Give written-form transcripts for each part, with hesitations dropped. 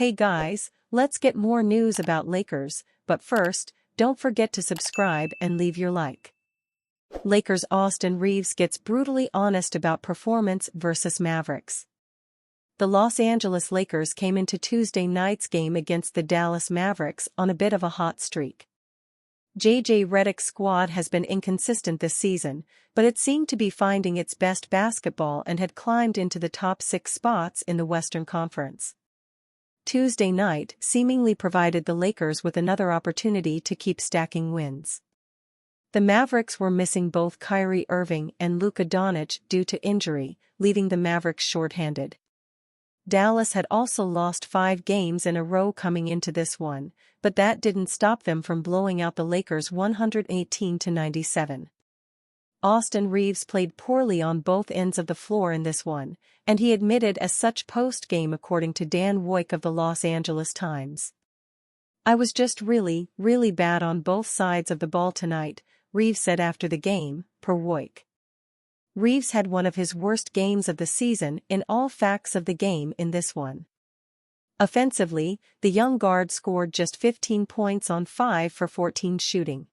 Hey guys, let's get more news about Lakers, but first, don't forget to subscribe and leave your like. Lakers' Austin Reeves gets brutally honest about performance versus Mavericks. The Los Angeles Lakers came into Tuesday night's game against the Dallas Mavericks on a bit of a hot streak. J.J. Redick's squad has been inconsistent this season, but it seemed to be finding its best basketball and had climbed into the top 6 spots in the Western Conference. Tuesday night seemingly provided the Lakers with another opportunity to keep stacking wins. The Mavericks were missing both Kyrie Irving and Luka Doncic due to injury, leaving the Mavericks short-handed. Dallas had also lost 5 games in a row coming into this one, but that didn't stop them from blowing out the Lakers 118-97. Austin Reeves played poorly on both ends of the floor in this one, and he admitted as such post-game according to Dan Woik of the Los Angeles Times. "I was just really, really bad on both sides of the ball tonight," Reeves said after the game, per Woik. Reeves had one of his worst games of the season in all facts of the game in this one. Offensively, the young guard scored just 15 points on 5 for 14 shooting.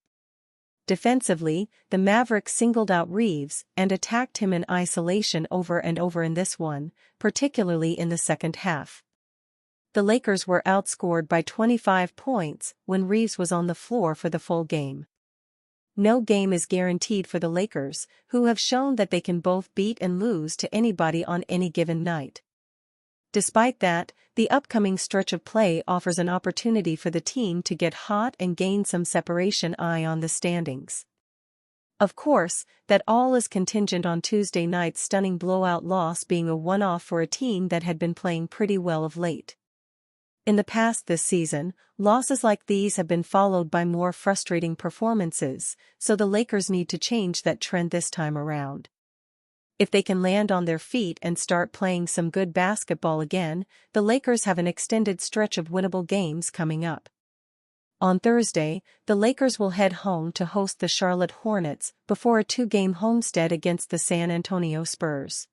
Defensively, the Mavericks singled out Reeves and attacked him in isolation over and over in this one, particularly in the second half. The Lakers were outscored by 25 points when Reeves was on the floor for the full game. No game is guaranteed for the Lakers, who have shown that they can both beat and lose to anybody on any given night. Despite that, the upcoming stretch of play offers an opportunity for the team to get hot and gain some separation on the standings. Of course, that all is contingent on Tuesday night's stunning blowout loss being a one-off for a team that had been playing pretty well of late. In the past this season, losses like these have been followed by more frustrating performances, so the Lakers need to change that trend this time around. If they can land on their feet and start playing some good basketball again, the Lakers have an extended stretch of winnable games coming up. On Thursday, the Lakers will head home to host the Charlotte Hornets before a 2-game homestand against the San Antonio Spurs.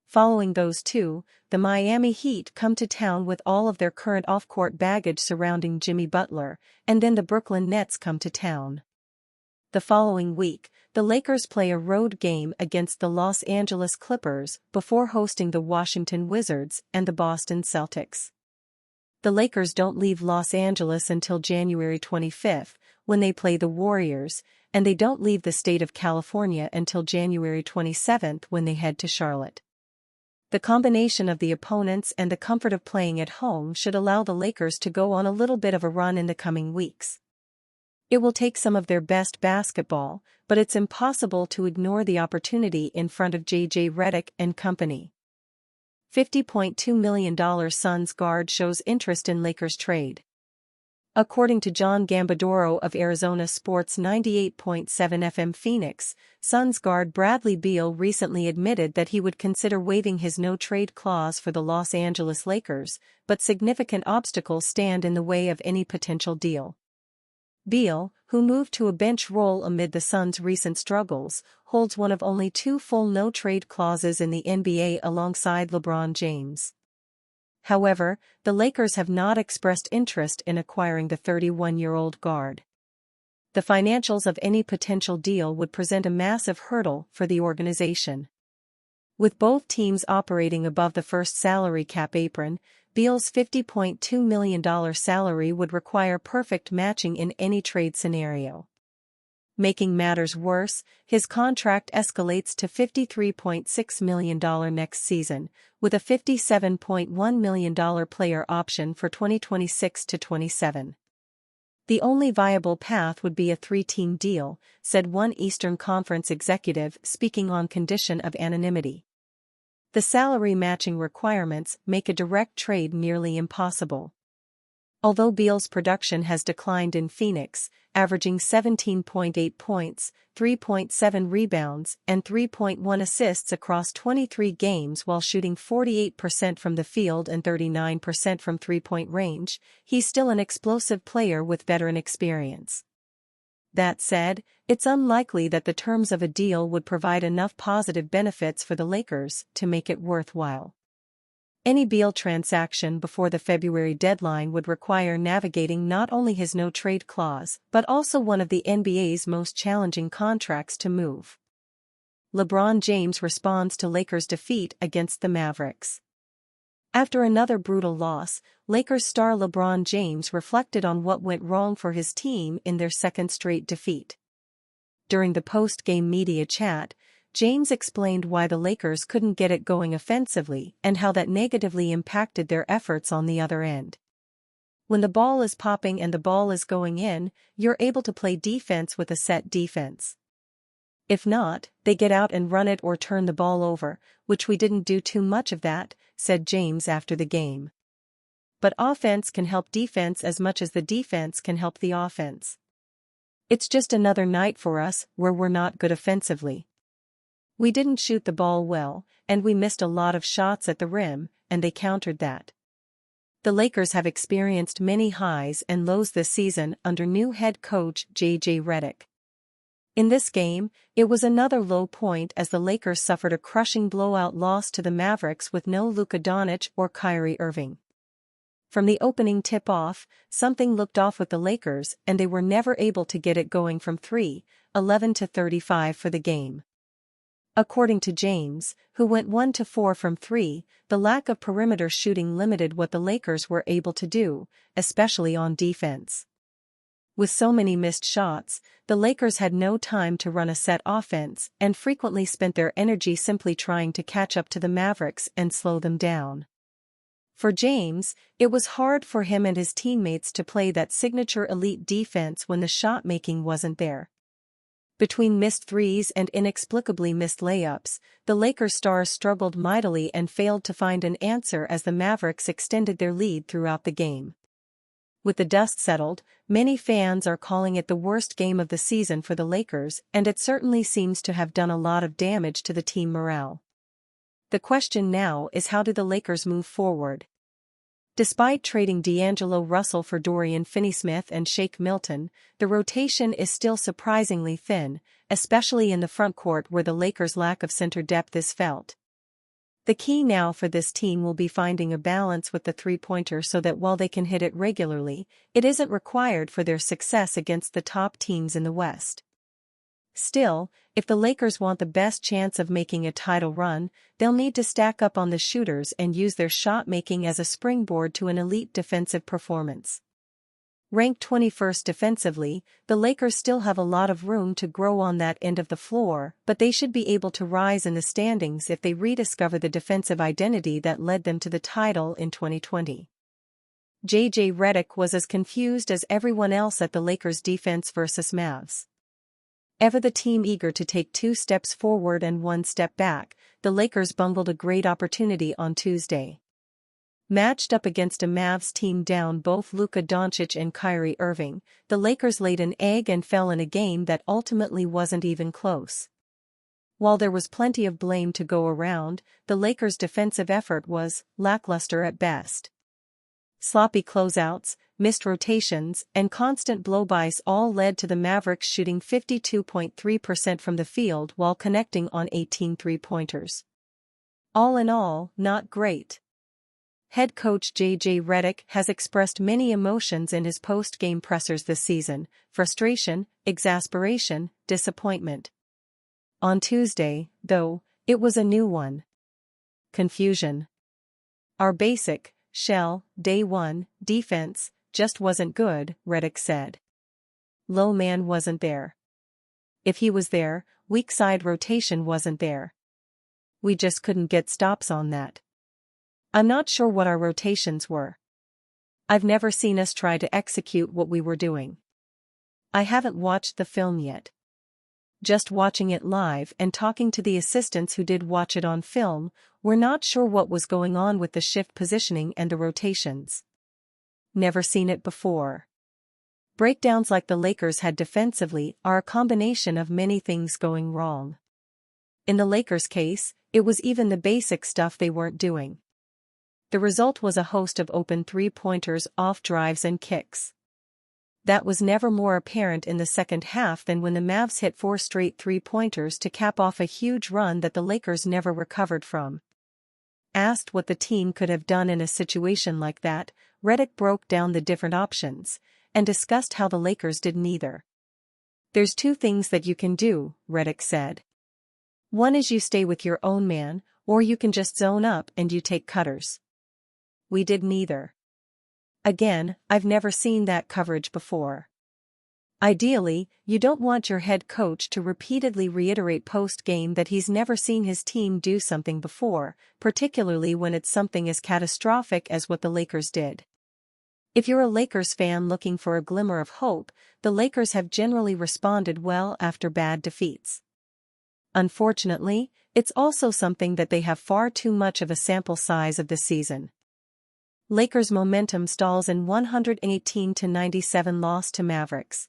Following those two, the Miami Heat come to town with all of their current off-court baggage surrounding Jimmy Butler, and then the Brooklyn Nets come to town. The following week, the Lakers play a road game against the Los Angeles Clippers before hosting the Washington Wizards and the Boston Celtics. The Lakers don't leave Los Angeles until January 25, when they play the Warriors, and they don't leave the state of California until January 27 when they head to Charlotte. The combination of the opponents and the comfort of playing at home should allow the Lakers to go on a little bit of a run in the coming weeks. It will take some of their best basketball, but it's impossible to ignore the opportunity in front of J.J. Redick and company. $50.2 million Suns guard shows interest in Lakers trade. According to John Gambadoro of Arizona Sports 98.7 FM Phoenix, Suns guard Bradley Beal recently admitted that he would consider waiving his no-trade clause for the Los Angeles Lakers, but significant obstacles stand in the way of any potential deal. Beal, who moved to a bench role amid the Suns' recent struggles, holds one of only 2 full no-trade clauses in the NBA alongside LeBron James. However, the Lakers have not expressed interest in acquiring the 31-year-old guard. The financials of any potential deal would present a massive hurdle for the organization. With both teams operating above the first salary cap apron, Beal's $50.2 million salary would require perfect matching in any trade scenario. Making matters worse, his contract escalates to $53.6 million next season, with a $57.1 million player option for 2026-27. The only viable path would be a 3-team deal, said one Eastern Conference executive speaking on condition of anonymity. The salary matching requirements make a direct trade nearly impossible. Although Beal's production has declined in Phoenix, averaging 17.8 points, 3.7 rebounds, and 3.1 assists across 23 games while shooting 48% from the field and 39% from three-point range, he's still an explosive player with veteran experience. That said, it's unlikely that the terms of a deal would provide enough positive benefits for the Lakers to make it worthwhile. Any Beal transaction before the February deadline would require navigating not only his no-trade clause but also one of the NBA's most challenging contracts to move. LeBron James responds to Lakers' defeat against the Mavericks. After another brutal loss, Lakers star LeBron James reflected on what went wrong for his team in their second straight defeat. During the post-game media chat, James explained why the Lakers couldn't get it going offensively and how that negatively impacted their efforts on the other end. When the ball is popping and the ball is going in, you're able to play defense with a set defense. If not, they get out and run it or turn the ball over, which we didn't do too much of that, said James after the game. But offense can help defense as much as the defense can help the offense. It's just another night for us where we're not good offensively. We didn't shoot the ball well, and we missed a lot of shots at the rim, and they countered that. The Lakers have experienced many highs and lows this season under new head coach J.J. Redick. In this game, it was another low point as the Lakers suffered a crushing blowout loss to the Mavericks with no Luka Doncic or Kyrie Irving. From the opening tip-off, something looked off with the Lakers and they were never able to get it going from 3, 11-35 for the game. According to James, who went 1-4 from 3, the lack of perimeter shooting limited what the Lakers were able to do, especially on defense. With so many missed shots, the Lakers had no time to run a set offense and frequently spent their energy simply trying to catch up to the Mavericks and slow them down. For James, it was hard for him and his teammates to play that signature elite defense when the shot-making wasn't there. Between missed threes and inexplicably missed layups, the Lakers stars struggled mightily and failed to find an answer as the Mavericks extended their lead throughout the game. With the dust settled, many fans are calling it the worst game of the season for the Lakers, and it certainly seems to have done a lot of damage to the team morale. The question now is, how do the Lakers move forward? Despite trading D'Angelo Russell for Dorian Finney-Smith and Shake Milton, the rotation is still surprisingly thin, especially in the frontcourt where the Lakers' lack of center depth is felt. The key now for this team will be finding a balance with the three-pointer so that while they can hit it regularly, it isn't required for their success against the top teams in the West. Still, if the Lakers want the best chance of making a title run, they'll need to stack up on the shooters and use their shot-making as a springboard to an elite defensive performance. Ranked 21st defensively, the Lakers still have a lot of room to grow on that end of the floor, but they should be able to rise in the standings if they rediscover the defensive identity that led them to the title in 2020. J.J. Redick was as confused as everyone else at the Lakers' defense versus Mavs. Ever the team eager to take 2 steps forward and 1 step back, the Lakers bungled a great opportunity on Tuesday. Matched up against a Mavs team down both Luka Doncic and Kyrie Irving, the Lakers laid an egg and fell in a game that ultimately wasn't even close. While there was plenty of blame to go around, the Lakers' defensive effort was lackluster at best. Sloppy closeouts, missed rotations, and constant blow-bys all led to the Mavericks shooting 52.3% from the field while connecting on 18 three-pointers. All in all, not great. Head coach J.J. Redick has expressed many emotions in his post-game pressers this season: frustration, exasperation, disappointment. On Tuesday, though, it was a new one. Confusion. Our basic, shell, day one, defense, just wasn't good, Redick said. Low man wasn't there. If he was there, weak side rotation wasn't there. We just couldn't get stops on that. I'm not sure what our rotations were. I've never seen us try to execute what we were doing. I haven't watched the film yet. Just watching it live and talking to the assistants who did watch it on film, we're not sure what was going on with the shift positioning and the rotations. Never seen it before. Breakdowns like the Lakers had defensively are a combination of many things going wrong. In the Lakers' case, it was even the basic stuff they weren't doing. The result was a host of open three-pointers off drives and kicks. That was never more apparent in the second half than when the Mavs hit 4 straight three-pointers to cap off a huge run that the Lakers never recovered from. Asked what the team could have done in a situation like that, Redick broke down the different options and discussed how the Lakers did neither. "There's two things that you can do," Redick said. "One is you stay with your own man, or you can just zone up and you take cutters. We did neither. Again, I've never seen that coverage before." Ideally, you don't want your head coach to repeatedly reiterate post-game that he's never seen his team do something before, particularly when it's something as catastrophic as what the Lakers did. If you're a Lakers fan looking for a glimmer of hope, the Lakers have generally responded well after bad defeats. Unfortunately, it's also something that they have far too much of a sample size of this season. Lakers momentum stalls in 118-97 loss to Mavericks.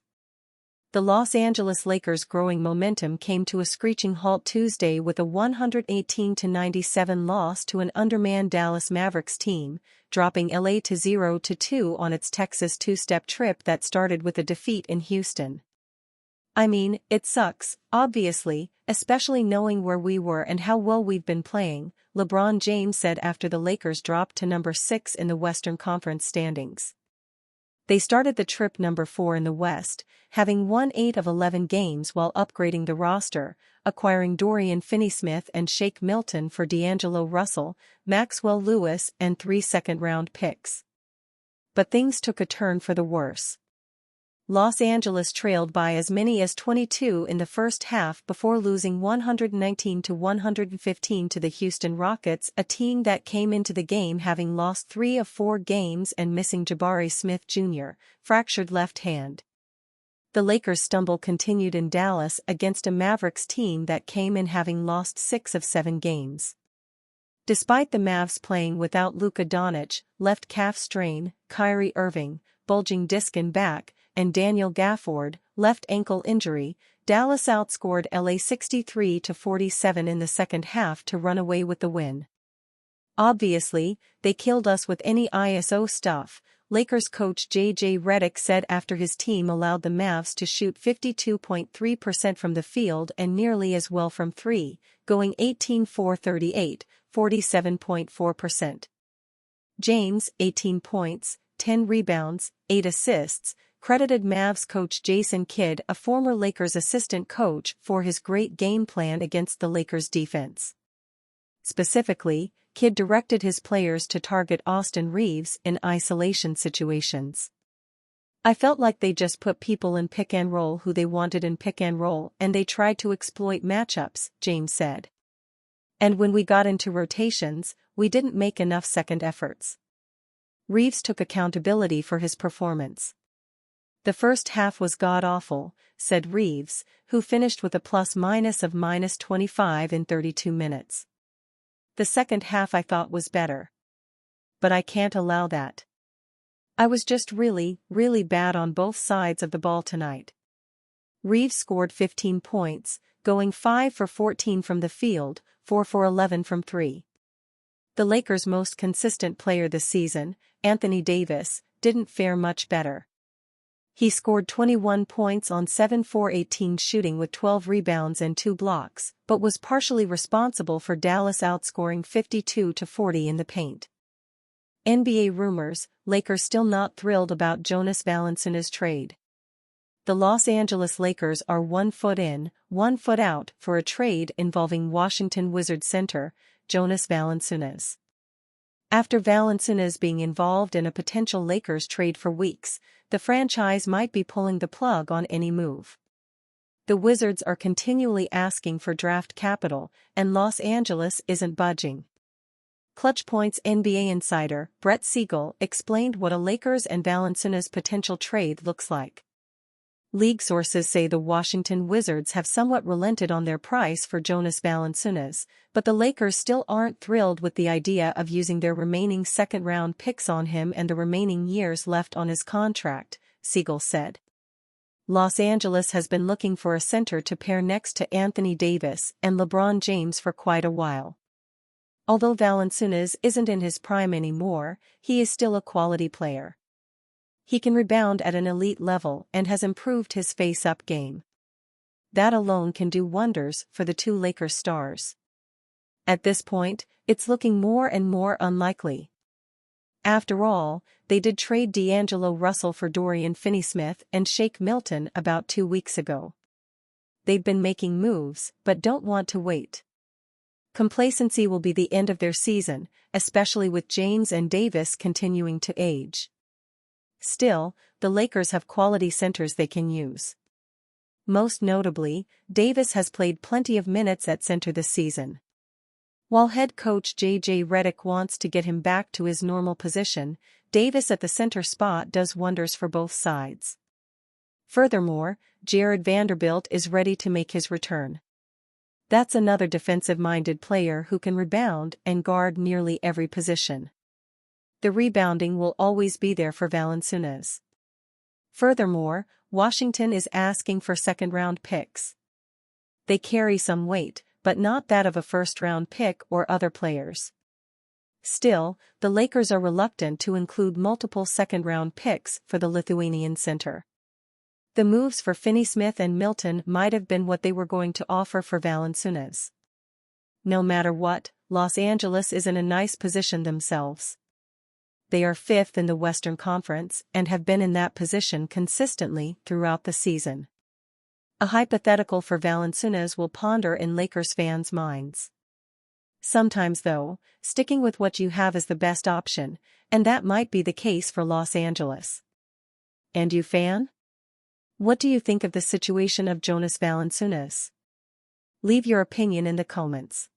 The Los Angeles Lakers' growing momentum came to a screeching halt Tuesday with a 118-97 loss to an undermanned Dallas Mavericks team, dropping LA to 0-2 on its Texas two-step trip that started with a defeat in Houston. "I mean, it sucks, obviously, especially knowing where we were and how well we've been playing," LeBron James said after the Lakers dropped to number 6 in the Western Conference standings. They started the trip number 4 in the West, having won 8 of 11 games while upgrading the roster, acquiring Dorian Finney-Smith and Shake Milton for D'Angelo Russell, Maxwell Lewis and 3 second-round picks. But things took a turn for the worse. Los Angeles trailed by as many as 22 in the first half before losing 119-115 to the Houston Rockets, a team that came into the game having lost 3 of 4 games and missing Jabari Smith Jr., fractured left hand. The Lakers' stumble continued in Dallas against a Mavericks team that came in having lost 6 of 7 games. Despite the Mavs playing without Luka Doncic, left calf strain, Kyrie Irving, bulging disc in back, and Daniel Gafford, left ankle injury, Dallas outscored LA 63-47 in the second half to run away with the win. "Obviously, they killed us with any ISO stuff," Lakers coach J.J. Redick said after his team allowed the Mavs to shoot 52.3% from the field and nearly as well from three, going 18-4-38, 47.4%. James, 18 points, 10 rebounds, 8 assists, credited Mavs coach Jason Kidd, a former Lakers assistant coach, for his great game plan against the Lakers defense. Specifically, Kidd directed his players to target Austin Reeves in isolation situations. "I felt like they just put people in pick and roll who they wanted in pick and roll and they tried to exploit matchups," James said. "And when we got into rotations, we didn't make enough second efforts." Reeves took accountability for his performance. "The first half was god-awful," said Reeves, who finished with a plus-minus of -25 in 32 minutes. "The second half I thought was better. But I can't allow that. I was just really, really bad on both sides of the ball tonight." Reeves scored 15 points, going 5 for 14 from the field, 4 for 11 from 3. The Lakers' most consistent player this season, Anthony Davis, didn't fare much better. He scored 21 points on 7-for-18 shooting with 12 rebounds and 2 blocks, but was partially responsible for Dallas outscoring 52-40 in the paint. NBA rumors: Lakers still not thrilled about Jonas Valanciunas trade. The Los Angeles Lakers are 1 foot in, 1 foot out for a trade involving Washington Wizards center, Jonas Valanciunas. After Valanciunas being involved in a potential Lakers trade for weeks, the franchise might be pulling the plug on any move. The Wizards are continually asking for draft capital, and Los Angeles isn't budging. Clutch Points NBA insider Brett Siegel explained what a Lakers and Valanciunas potential trade looks like. League sources say the Washington Wizards have somewhat relented on their price for Jonas Valanciunas, but the Lakers still aren't thrilled with the idea of using their remaining second-round picks on him and the remaining years left on his contract, Siegel said. Los Angeles has been looking for a center to pair next to Anthony Davis and LeBron James for quite a while. Although Valanciunas isn't in his prime anymore, he is still a quality player. He can rebound at an elite level and has improved his face-up game. That alone can do wonders for the two Lakers stars. At this point, it's looking more and more unlikely. After all, they did trade D'Angelo Russell for Dorian Finney-Smith and Shake Milton about 2 weeks ago. They've been making moves, but don't want to wait. Complacency will be the end of their season, especially with James and Davis continuing to age. Still, the Lakers have quality centers they can use. Most notably, Davis has played plenty of minutes at center this season. While head coach J.J. Redick wants to get him back to his normal position, Davis at the center spot does wonders for both sides. Furthermore, Jared Vanderbilt is ready to make his return. That's another defensive-minded player who can rebound and guard nearly every position. The rebounding will always be there for Valanciunas. Furthermore, Washington is asking for second-round picks. They carry some weight, but not that of a first-round pick or other players. Still, the Lakers are reluctant to include multiple second-round picks for the Lithuanian center. The moves for Finney-Smith and Milton might have been what they were going to offer for Valanciunas. No matter what, Los Angeles is in a nice position themselves. They are 5th in the Western Conference and have been in that position consistently throughout the season. A hypothetical for Valanciunas will ponder in Lakers fans' minds. Sometimes though, sticking with what you have is the best option, and that might be the case for Los Angeles. And you fan? What do you think of the situation of Jonas Valanciunas? Leave your opinion in the comments.